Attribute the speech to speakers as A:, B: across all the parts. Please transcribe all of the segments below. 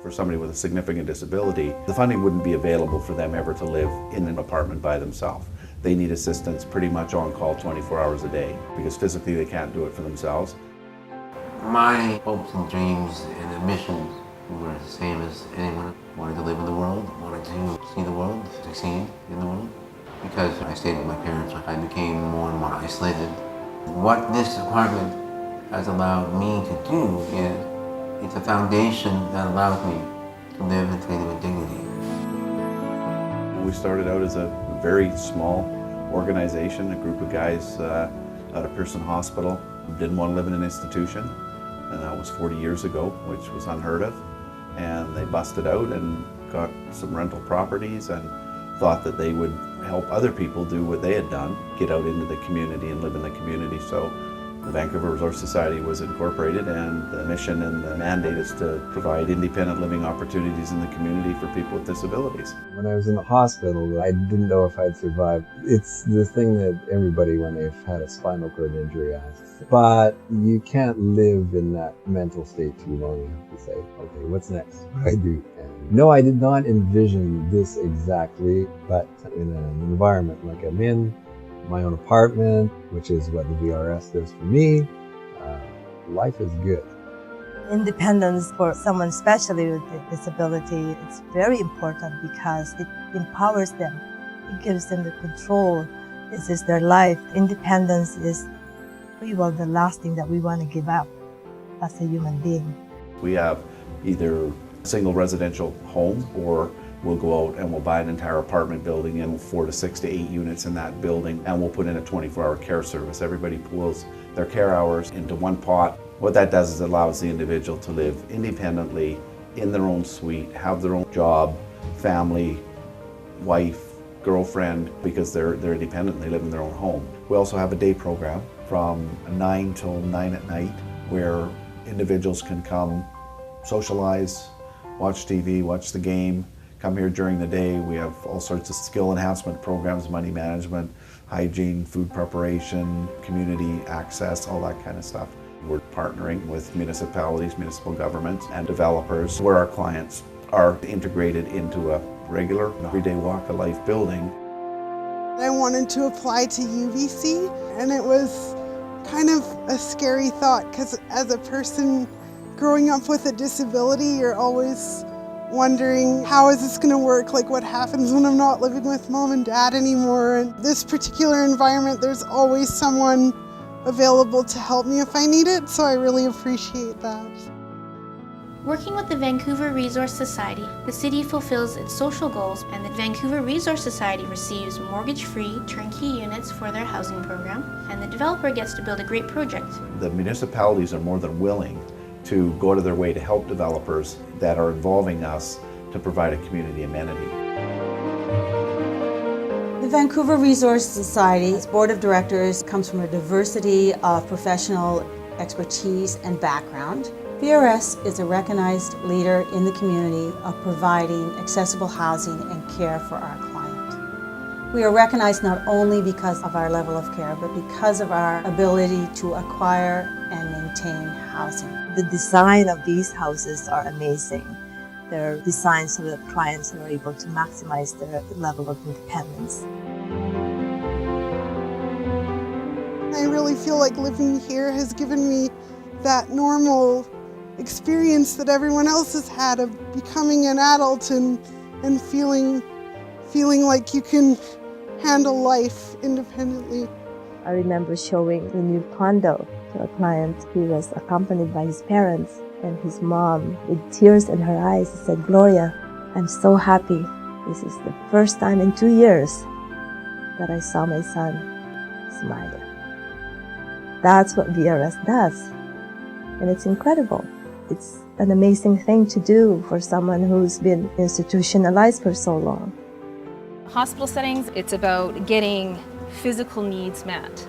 A: For somebody with a significant disability, the funding wouldn't be available for them ever to live in an apartment by themselves. They need assistance pretty much on call 24 hours a day because physically they can't do it for themselves.
B: My hopes and dreams and ambitions were the same as anyone. Wanted to live in the world, wanted to see the world, succeed in the world. Because I stayed with my parents, I became more and more isolated. What this apartment has allowed me to do is it's a foundation that allows me to live and to live with dignity.
A: We started out as a very small organization, a group of guys out of Pearson Hospital who didn't want to live in an institution, and that was 40 years ago, which was unheard of. And they busted out and got some rental properties and thought that they would help other people do what they had done, get out into the community and live in the community. So the Vancouver Resource Society was incorporated, and the mission and the mandate is to provide independent living opportunities in the community for people with disabilities.
C: When I was in the hospital, I didn't know if I'd survive. It's the thing that everybody, when they've had a spinal cord injury, asks. But you can't live in that mental state too long. You have to say, okay, what's next? What do I do? And no, I did not envision this exactly, but in an environment like I'm in, my own apartment, which is what the VRS does for me, life is good.
D: Independence for someone, especially with a disability, it's very important because it empowers them. It gives them the control. This is their life. Independence is pretty well the last thing that we want to give up as a human being.
A: We have either a single residential home, or we'll go out and we'll buy an entire apartment building and 4 to 6 to 8 units in that building, and we'll put in a 24-hour care service. Everybody pools their care hours into one pot. What that does is it allows the individual to live independently in their own suite, have their own job, family, wife, girlfriend, because they're independent and they live in their own home. We also have a day program from 9 till 9 at night where individuals can come socialize, watch TV, watch the game, come here during the day. We have all sorts of skill enhancement programs, money management, hygiene, food preparation, community access, all that kind of stuff. We're partnering with municipalities, municipal governments, and developers where our clients are integrated into a regular, everyday walk of life building.
E: I wanted to apply to UBC, and it was kind of a scary thought because as a person growing up with a disability, you're always wondering, how is this going to work? Like, what happens when I'm not living with mom and dad anymore? And this particular environment, there's always someone available to help me if I need it, so I really appreciate that.
F: Working with the Vancouver Resource Society, the city fulfills its social goals, and the Vancouver Resource Society receives mortgage-free turnkey units for their housing program, and the developer gets to build a great project.
A: The municipalities are more than willing to go out of their way to help developers that are involving us to provide a community amenity.
G: The Vancouver Resource Society's board of directors comes from a diversity of professional expertise and background. VRS is a recognized leader in the community of providing accessible housing and care for our client. We are recognized not only because of our level of care, but because of our ability to acquire and maintain housing.
D: The design of these houses are amazing. They're designed so that clients are able to maximize their level of independence.
E: I really feel like living here has given me that normal experience that everyone else has had of becoming an adult and feeling like you can handle life independently.
D: I remember showing the new condo to a client. He was accompanied by his parents and his mom. With tears in her eyes, he said, "Gloria, I'm so happy. This is the first time in 2 years that I saw my son smiling." That's what VRS does, and it's incredible. It's an amazing thing to do for someone who's been institutionalized for so long.
H: Hospital settings, it's about getting physical needs met,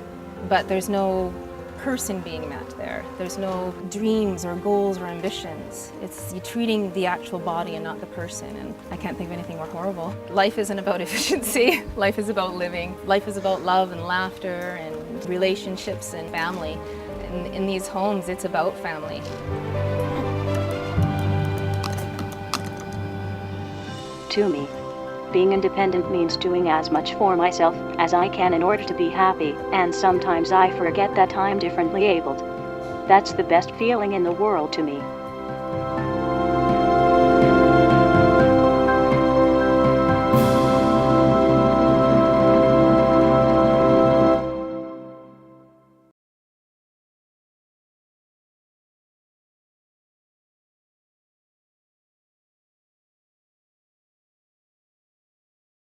H: but there's no person being met there. There's no dreams or goals or ambitions. It's you treating the actual body and not the person, and I can't think of anything more horrible. Life isn't about efficiency. Life is about living. Life is about love and laughter and relationships and family. And in these homes, it's about family.
I: to me. Being independent means doing as much for myself as I can in order to be happy, and sometimes I forget that I'm differently abled. That's the best feeling in the world to me.